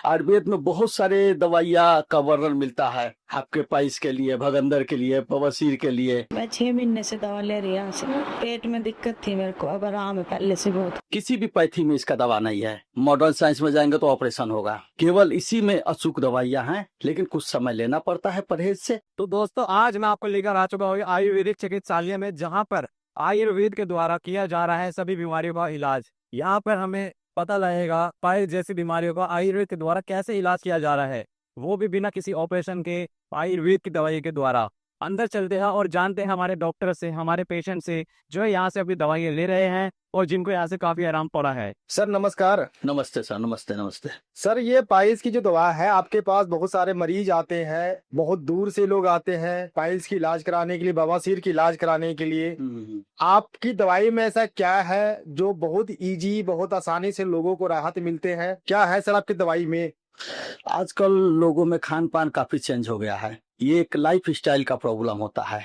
आयुर्वेद में बहुत सारे दवाइयाँ का वर्णन मिलता है, आपके पाइल्स के लिए, भगंदर के लिए, बवासीर के लिए। मैं 6 महीने से दवा ले रही हूँ। पेट में दिक्कत थी मेरे को, अब आराम है पहले से बहुत। किसी भी पैथी में इसका दवा नहीं है। मॉडर्न साइंस में जाएंगे तो ऑपरेशन होगा। केवल इसी में अचूक दवाइयाँ हैं, लेकिन कुछ समय लेना पड़ता है परहेज से। तो दोस्तों, आज मैं आपको लेकर आ चुका हूँ आयुर्वेदिक चिकित्सालय में, जहाँ पर आयुर्वेद के द्वारा किया जा रहा है सभी बीमारियों का इलाज। यहाँ पर हमें पता लगेगा पाइल्स जैसी बीमारियों का आयुर्वेद के द्वारा कैसे इलाज किया जा रहा है, वो भी बिना किसी ऑपरेशन के, आयुर्वेद की दवाई के द्वारा। अंदर चलते हैं और जानते हैं हमारे डॉक्टर से, हमारे पेशेंट से, जो है यहाँ से अभी दवाइयाँ ले रहे हैं और जिनको यहाँ से काफी आराम पड़ा है। सर नमस्कार। नमस्ते सर, नमस्ते नमस्ते। सर ये पाइल्स की जो दवा है, आपके पास बहुत सारे मरीज आते हैं, बहुत दूर से लोग आते हैं पाइल्स की इलाज कराने के लिए, बवासीर की इलाज कराने के लिए। आपकी दवाई में ऐसा क्या है जो बहुत इजी, बहुत आसानी से लोगों को राहत मिलते हैं? क्या है सर आपकी दवाई में? आजकल लोगों में खान पान काफी चेंज हो गया है। ये एक लाइफ स्टाइल का प्रॉब्लम होता है।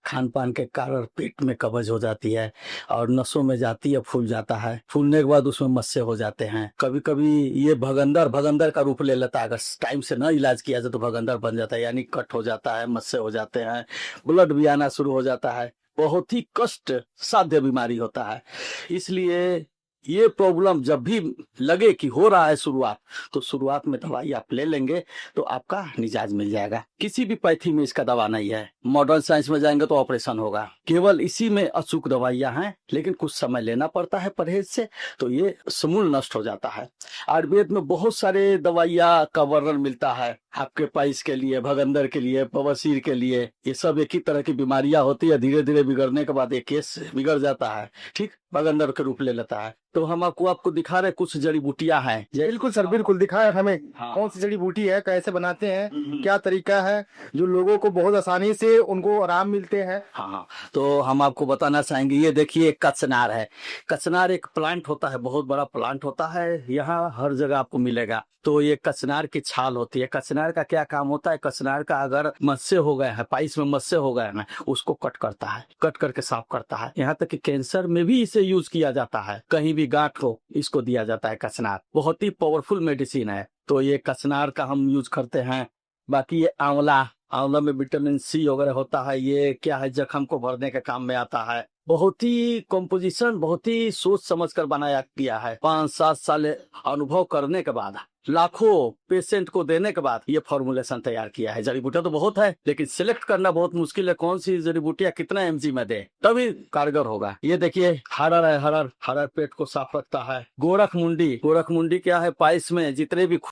खान पान के कारण पेट में कब्ज हो जाती है और नसों में जाती है, फूल जाता है। फूलने के बाद उसमें मस्से हो जाते हैं। कभी कभी ये भगंदर का रूप ले लेता है। अगर टाइम से न इलाज किया जाए तो भगंदर बन जाता है, यानी कट हो जाता है, मस्से हो जाते हैं, ब्लड भी आना शुरू हो जाता है। बहुत ही कष्ट साध्य बीमारी होता है। इसलिए ये प्रॉब्लम जब भी लगे कि हो रहा है शुरुआत, तो शुरुआत में दवाई आप ले लेंगे तो आपका निजाज मिल जाएगा। किसी भी पैथी में इसका दवा नहीं है। मॉडर्न साइंस में जाएंगे तो ऑपरेशन होगा। केवल इसी में अचूक दवाइयाँ हैं, लेकिन कुछ समय लेना पड़ता है परहेज से, तो ये समूल नष्ट हो जाता है। आयुर्वेद में बहुत सारे दवाइयाँ का वर्णन मिलता है, आपके पाइल्स के लिए, भगंदर के लिए, बवासीर के लिए। ये सब एक ही तरह की बीमारियां होती है। धीरे धीरे बिगड़ने के बाद एक केस बिगड़ जाता है, ठीक, भगंदर के रूप ले लेता है। तो हम आपको दिखा रहे कुछ जड़ी बूटियां हैं। बिल्कुल सर, बिल्कुल दिखाएं हमें। हाँ। कौन सी जड़ी बूटी है, कैसे बनाते हैं, क्या तरीका है जो लोगों को बहुत आसानी से उनको आराम मिलते हैं? हाँ, तो हम आपको बताना चाहेंगे। ये देखिए कचनार है। कचनार एक प्लांट होता है, बहुत बड़ा प्लांट होता है, यहाँ हर जगह आपको मिलेगा। तो ये कचनार की छाल होती है। कचनार का क्या काम होता है? कचनार का अगर मस्से हो गए हैं, पाइल्स में मस्से हो गए हैं, उसको कट करता है, कट करके साफ करता है। यहाँ तक कि कैंसर में भी इसे यूज किया जाता है। कहीं भी गांठ हो, इसको दिया जाता है कचनार। बहुत ही पावरफुल मेडिसिन है। तो ये कचनार का हम यूज करते हैं। बाकी ये आंवला, आंवला में विटामिन सी वगैरह होता है। ये क्या है, जख्म को भरने के काम में आता है। बहुत ही कॉम्पोजिशन बहुत ही सोच समझ कर बनाया गया है। 5-7 साल अनुभव करने के बाद, लाखों पेशेंट को देने के बाद ये फॉर्मुलेशन तैयार किया है। जड़ी बूटियां तो बहुत है, लेकिन सिलेक्ट करना बहुत मुश्किल है, कौन सी जड़ी बूटियां कितना एमजी में दे तभी कारगर होगा। ये देखिए हरर है। हरर पेट को साफ रखता है। गोरख मुंडी क्या है, पाइल्स में जितने भी